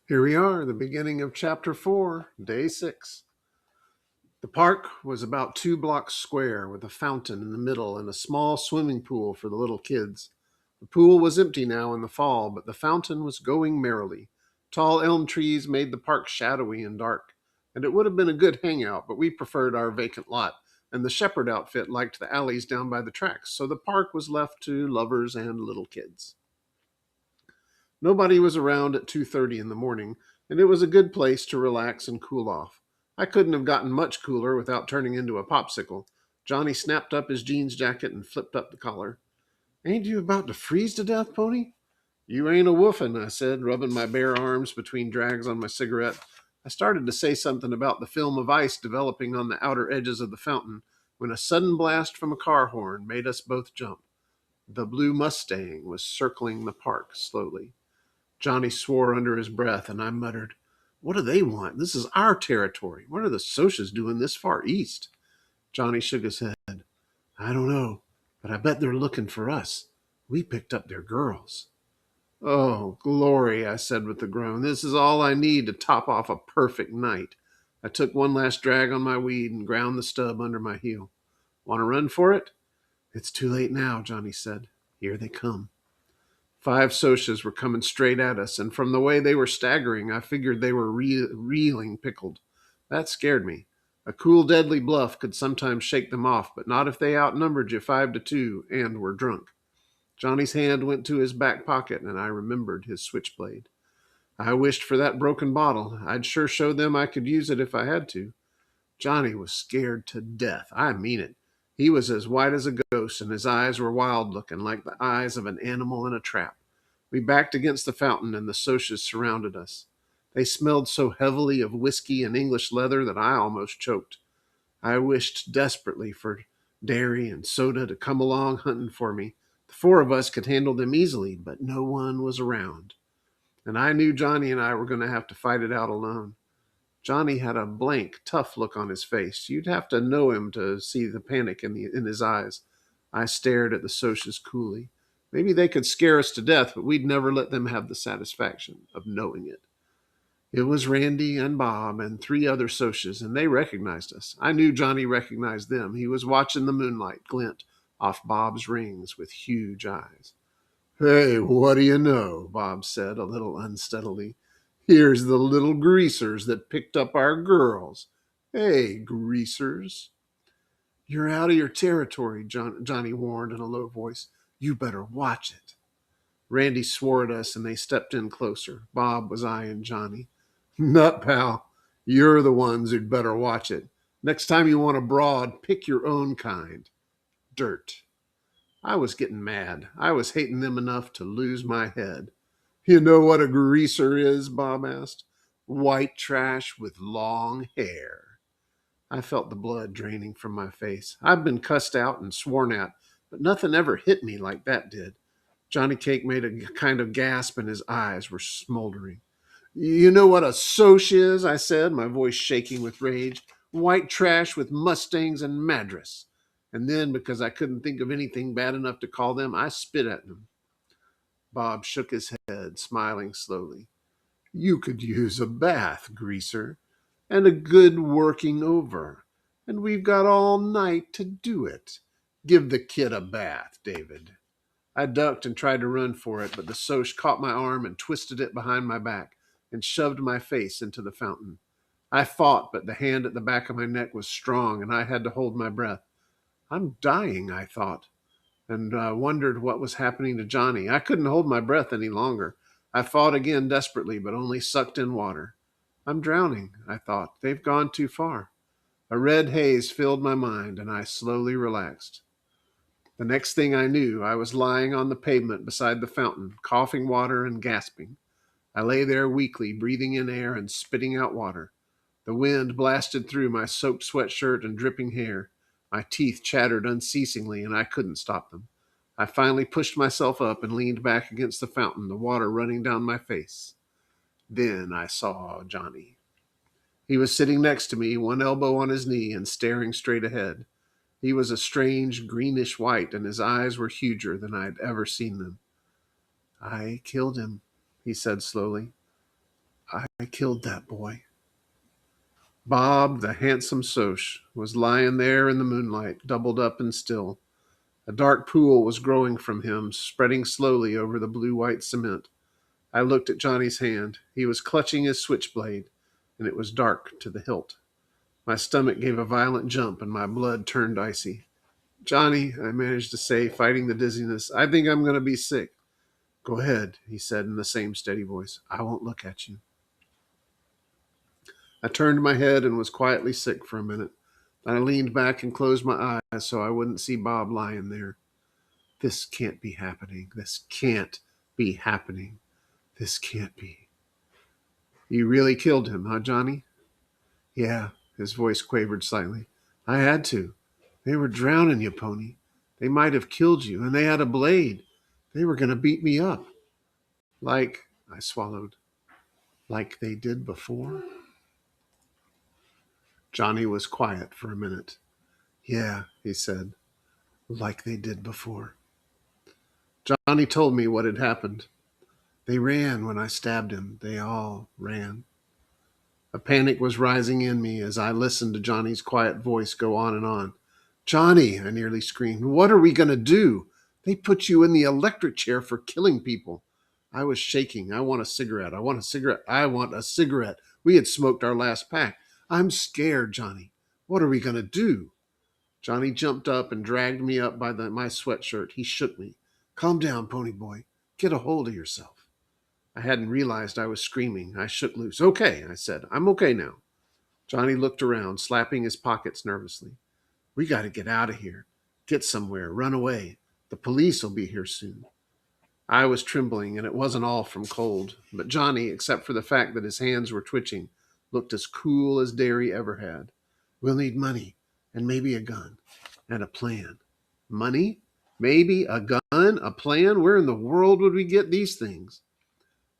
Here we are, the beginning of chapter 4, day 6. The park was about 2 blocks square with a fountain in the middle and a small swimming pool for the little kids. The pool was empty now in the fall, but the fountain was going merrily. Tall elm trees made the park shadowy and dark, and it would have been a good hangout, but we preferred our vacant lot, and the shepherd outfit liked the alleys down by the tracks, so the park was left to lovers and little kids. Nobody was around at 2:30 in the morning, and it was a good place to relax and cool off. I couldn't have gotten much cooler without turning into a popsicle. Johnny snapped up his jeans jacket and flipped up the collar. "Ain't you about to freeze to death, Pony?" "You ain't a woofin'," I said, rubbing my bare arms between drags on my cigarette. I started to say something about the film of ice developing on the outer edges of the fountain when a sudden blast from a car horn made us both jump. The blue Mustang was circling the park slowly. Johnny swore under his breath, and I muttered, "What do they want? This is our territory. What are the Socs doing this far east?" Johnny shook his head. "I don't know, but I bet they're looking for us. We picked up their girls." "Oh, glory," I said with a groan. "This is all I need to top off a perfect night." I took one last drag on my weed and ground the stub under my heel. "Want to run for it?" "It's too late now," Johnny said. "Here they come." 5 Socs were coming straight at us, and from the way they were staggering, I figured they were reeling pickled. That scared me. A cool, deadly bluff could sometimes shake them off, but not if they outnumbered you 5-2 and were drunk. Johnny's hand went to his back pocket, and I remembered his switchblade. I wished for that broken bottle. I'd sure show them I could use it if I had to. Johnny was scared to death. I mean it. He was as white as a ghost, and his eyes were wild looking, like the eyes of an animal in a trap. We backed against the fountain, and the Socs surrounded us. They smelled so heavily of whiskey and English leather that I almost choked. I wished desperately for Derry and Soda to come along hunting for me. The 4 of us could handle them easily, but no one was around. And I knew Johnny and I were going to have to fight it out alone. Johnny had a blank, tough look on his face. You'd have to know him to see the panic in his eyes. I stared at the Socs coolly. Maybe they could scare us to death, but we'd never let them have the satisfaction of knowing it. It was Randy and Bob and 3 other Socs, and they recognized us. I knew Johnny recognized them. He was watching the moonlight glint off Bob's rings with huge eyes. "Hey, what do you know?" Bob said a little unsteadily. "Here's the little greasers that picked up our girls. Hey, greasers." "You're out of your territory," Johnny warned in a low voice. "You better watch it." Randy swore at us, and they stepped in closer. Bob was eyeing Johnny. "Nut, pal. You're the ones who'd better watch it. Next time you want a broad, pick your own kind. Dirt." I was getting mad. I was hating them enough to lose my head. "You know what a greaser is?" Bob asked. "White trash with long hair." I felt the blood draining from my face. I've been cussed out and sworn at, but nothing ever hit me like that did. Johnny Cake made a kind of gasp and his eyes were smoldering. "You know what a Soc is?" I said, my voice shaking with rage. "White trash with Mustangs and Madras." And then, because I couldn't think of anything bad enough to call them, I spit at them. Bob shook his head, smiling slowly. "You could use a bath, greaser, and a good working over. And we've got all night to do it. Give the kid a bath, David." I ducked and tried to run for it, but the Soc caught my arm and twisted it behind my back and shoved my face into the fountain. I fought, but the hand at the back of my neck was strong, and I had to hold my breath. I'm dying, I thought, and wondered what was happening to Johnny. I couldn't hold my breath any longer. I fought again desperately, but only sucked in water. I'm drowning, I thought. They've gone too far. A red haze filled my mind, and I slowly relaxed. The next thing I knew, I was lying on the pavement beside the fountain, coughing water and gasping. I lay there weakly, breathing in air and spitting out water. The wind blasted through my soaked sweatshirt and dripping hair. My teeth chattered unceasingly, and I couldn't stop them. I finally pushed myself up and leaned back against the fountain, the water running down my face. Then I saw Johnny. He was sitting next to me, one elbow on his knee and staring straight ahead. He was a strange greenish white, and his eyes were huger than I had ever seen them. "I killed him," he said slowly. I killed that boy. Bob, the handsome Soch, was lying there in the moonlight, doubled up and still. A dark pool was growing from him, spreading slowly over the blue-white cement. I looked at Johnny's hand. He was clutching his switchblade, and it was dark to the hilt. My stomach gave a violent jump, and my blood turned icy. Johnny, I managed to say, fighting the dizziness, I think I'm going to be sick. Go ahead, he said in the same steady voice. I won't look at you. I turned my head and was quietly sick for a minute. I leaned back and closed my eyes so I wouldn't see Bob lying there. This can't be happening. This can't be happening. This can't be. You really killed him, huh, Johnny? Yeah, his voice quavered slightly. I had to. They were drowning you, Pony. They might have killed you, and they had a blade. They were going to beat me up. I swallowed, like they did before? Johnny was quiet for a minute. Yeah, he said, like they did before. Johnny told me what had happened. They ran when I stabbed him. They all ran. A panic was rising in me as I listened to Johnny's quiet voice go on and on. Johnny, I nearly screamed, what are we going to do? They put you in the electric chair for killing people. I was shaking. I want a cigarette. I want a cigarette. I want a cigarette. We had smoked our last pack. I'm scared, Johnny. What are we going to do? Johnny jumped up and dragged me up by my sweatshirt. He shook me. Calm down, Pony Boy. Get a hold of yourself. I hadn't realized I was screaming. I shook loose. Okay, I said. I'm okay now. Johnny looked around, slapping his pockets nervously. We got to get out of here. Get somewhere. Run away. The police will be here soon. I was trembling, and it wasn't all from cold. But Johnny, except for the fact that his hands were twitching, looked as cool as Derry ever had. We'll need money, and maybe a gun, and a plan. Money? Maybe a gun? A plan? Where in the world would we get these things?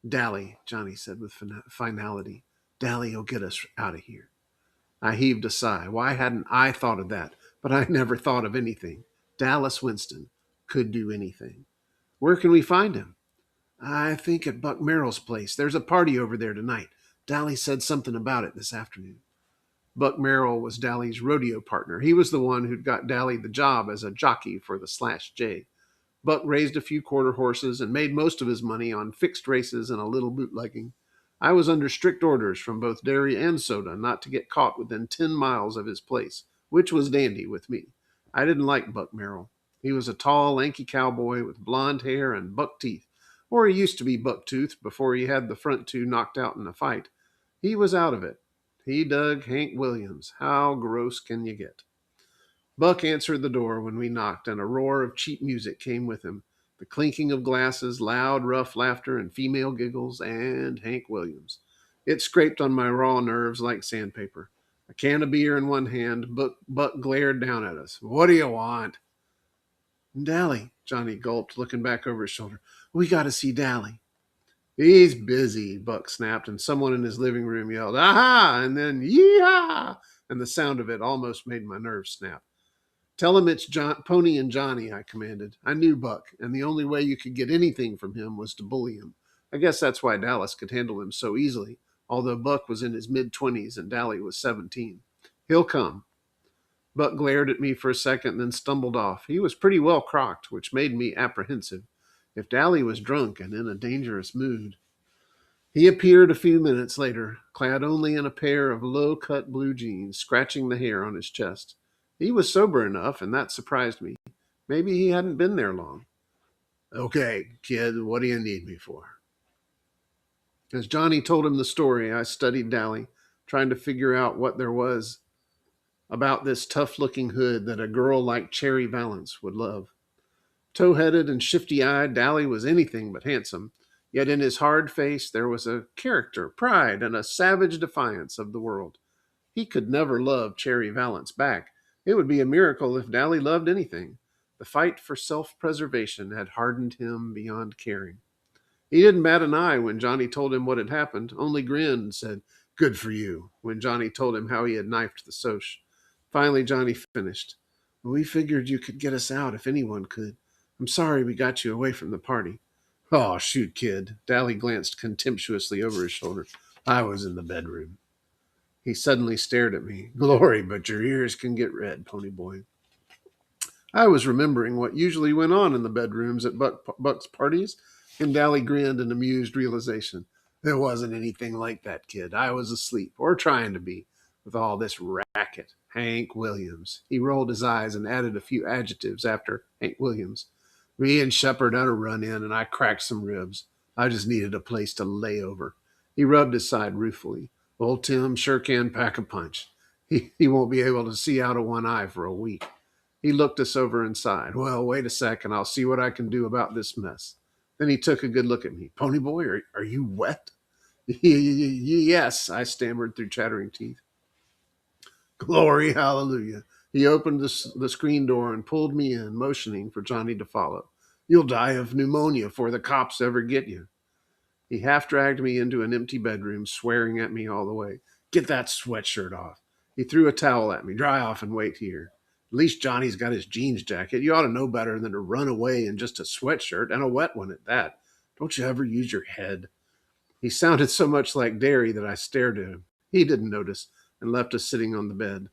Dally, Johnny said with finality. Dally will get us out of here. I heaved a sigh. Why hadn't I thought of that? But I never thought of anything. Dallas Winston could do anything. Where can we find him? I think at Buck Merrill's place. There's a party over there tonight. Dally said something about it this afternoon. Buck Merrill was Dally's rodeo partner. He was the one who'd got Dally the job as a jockey for the Slash J. Buck raised a few quarter horses and made most of his money on fixed races and a little bootlegging. I was under strict orders from both Derry and Soda not to get caught within 10 miles of his place, which was dandy with me. I didn't like Buck Merrill. He was a tall, lanky cowboy with blonde hair and buck teeth, or he used to be buck-toothed before he had the front two knocked out in a fight. He was out of it. He dug Hank Williams. How gross can you get? Buck answered the door when we knocked, and a roar of cheap music came with him. The clinking of glasses, loud, rough laughter, and female giggles, and Hank Williams. It scraped on my raw nerves like sandpaper. A can of beer in one hand, Buck glared down at us. What do you want? Dally, Johnny gulped, looking back over his shoulder. We got to see Dally. He's busy, Buck snapped, and someone in his living room yelled, aha, and then yee-haw, and the sound of it almost made my nerves snap. Tell him it's Pony and Johnny, I commanded. I knew Buck, and the only way you could get anything from him was to bully him. I guess that's why Dallas could handle him so easily, although Buck was in his mid-20s and Dally was 17. He'll come. Buck glared at me for a second, then stumbled off. He was pretty well crocked, which made me apprehensive. If Dally was drunk and in a dangerous mood. He appeared a few minutes later, clad only in a pair of low-cut blue jeans, scratching the hair on his chest. He was sober enough, and that surprised me. Maybe he hadn't been there long. Okay, kid, what do you need me for? As Johnny told him the story, I studied Dally, trying to figure out what there was about this tough-looking hood that a girl like Cherry Valance would love. Tow-headed and shifty-eyed, Dally was anything but handsome, yet in his hard face there was a character, pride, and a savage defiance of the world. He could never love Cherry Valance back. It would be a miracle if Dally loved anything. The fight for self-preservation had hardened him beyond caring. He didn't bat an eye when Johnny told him what had happened, only grinned and said, good for you, when Johnny told him how he had knifed the Soch. Finally, Johnny finished. We figured you could get us out if anyone could. I'm sorry we got you away from the party. Oh, shoot, kid. Dally glanced contemptuously over his shoulder. I was in the bedroom. He suddenly stared at me. Glory, but your ears can get red, Pony Boy. I was remembering what usually went on in the bedrooms at Buck's parties, and Dally grinned in amused realization. There wasn't anything like that, kid. I was asleep, or trying to be, with all this racket. Hank Williams. He rolled his eyes and added a few adjectives after Hank Williams. Me and Shepard had a run in, and I cracked some ribs. I just needed a place to lay over. He rubbed his side ruefully. Old Tim sure can pack a punch. He won't be able to see out of one eye for a week. He looked us over and sighed. Well, wait a second. I'll see what I can do about this mess. Then he took a good look at me. Pony Boy, are you wet? Yes, I stammered through chattering teeth. Glory, hallelujah. He opened the screen door and pulled me in, motioning for Johnny to follow. You'll die of pneumonia before the cops ever get you. He half dragged me into an empty bedroom, swearing at me all the way. Get that sweatshirt off. He threw a towel at me. Dry off and wait here. At least Johnny's got his jeans jacket. You ought to know better than to run away in just a sweatshirt, and a wet one at that. Don't you ever use your head? He sounded so much like Derry that I stared at him. He didn't notice and left us sitting on the bed.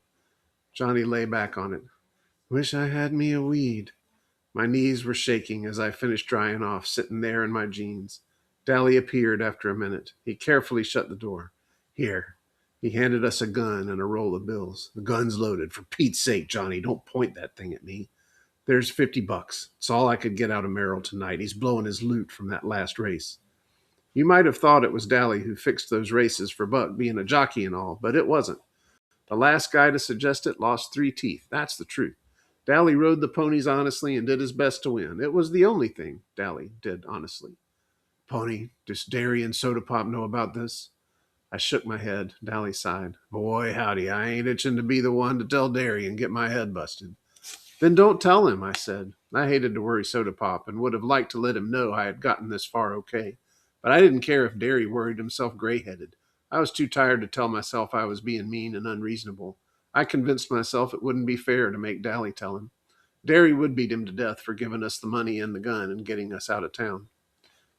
Johnny lay back on it. Wish I had me a weed. My knees were shaking as I finished drying off, sitting there in my jeans. Dally appeared after a minute. He carefully shut the door. Here. He handed us a gun and a roll of bills. The gun's loaded. For Pete's sake, Johnny, don't point that thing at me. There's $50. It's all I could get out of Merrill tonight. He's blowing his loot from that last race. You might have thought it was Dally who fixed those races for Buck, being a jockey and all, but it wasn't. The last guy to suggest it lost 3 teeth. That's the truth. Dally rode the ponies honestly and did his best to win. It was the only thing Dally did honestly. Pony, does Derry and Soda Pop know about this? I shook my head. Dally sighed. Boy, howdy, I ain't itching to be the one to tell Derry and get my head busted. Then don't tell him, I said. I hated to worry Soda Pop and would have liked to let him know I had gotten this far okay. But I didn't care if Derry worried himself gray-headed. I was too tired to tell myself I was being mean and unreasonable. I convinced myself it wouldn't be fair to make Dally tell him. Derry would beat him to death for giving us the money and the gun and getting us out of town.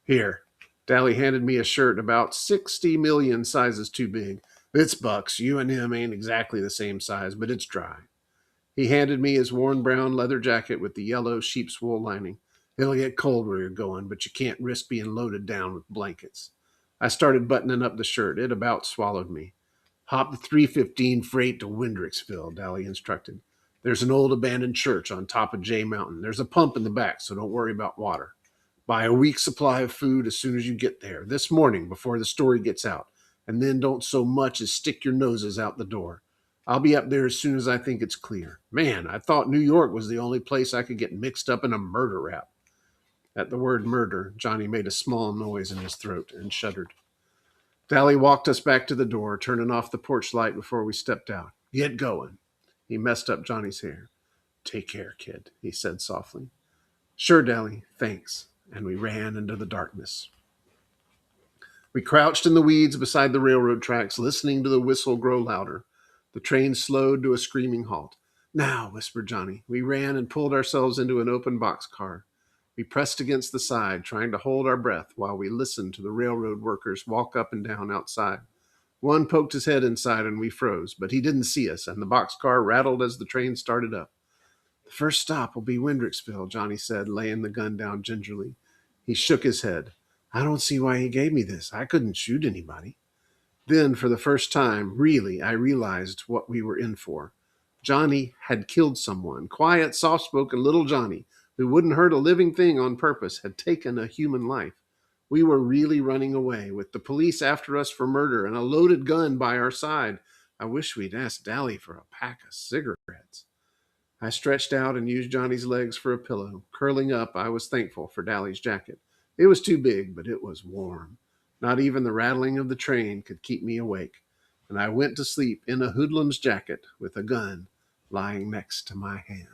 Here. Dally handed me a shirt about 60 million sizes too big. It's Buck's. You and him ain't exactly the same size, but it's dry. He handed me his worn brown leather jacket with the yellow sheep's wool lining. It'll get cold where you're going, but you can't risk being loaded down with blankets. I started buttoning up the shirt. It about swallowed me. Hop the 315 freight to Windricksville, Dally instructed. There's an old abandoned church on top of Jay Mountain. There's a pump in the back, so don't worry about water. Buy a week's supply of food as soon as you get there, this morning before the story gets out, and then don't so much as stick your noses out the door. I'll be up there as soon as I think it's clear. Man, I thought New York was the only place I could get mixed up in a murder rap. At the word murder, Johnny made a small noise in his throat and shuddered. Dally walked us back to the door, turning off the porch light before we stepped out. Get going. He messed up Johnny's hair. Take care, kid, he said softly. Sure, Dally, thanks. And we ran into the darkness. We crouched in the weeds beside the railroad tracks, listening to the whistle grow louder. The train slowed to a screaming halt. Now, whispered Johnny. We ran and pulled ourselves into an open boxcar. We pressed against the side, trying to hold our breath while we listened to the railroad workers walk up and down outside. One poked his head inside and we froze, but he didn't see us, and the boxcar rattled as the train started up. The first stop will be Windricksville, Johnny said, laying the gun down gingerly. He shook his head. I don't see why he gave me this. I couldn't shoot anybody. Then, for the first time, really, I realized what we were in for. Johnny had killed someone. Quiet, soft-spoken little Johnny, who wouldn't hurt a living thing on purpose, had taken a human life. We were really running away, with the police after us for murder and a loaded gun by our side. I wish we'd asked Dally for a pack of cigarettes. I stretched out and used Johnny's legs for a pillow. Curling up, I was thankful for Dally's jacket. It was too big, but it was warm. Not even the rattling of the train could keep me awake, and I went to sleep in a hoodlum's jacket with a gun lying next to my hand.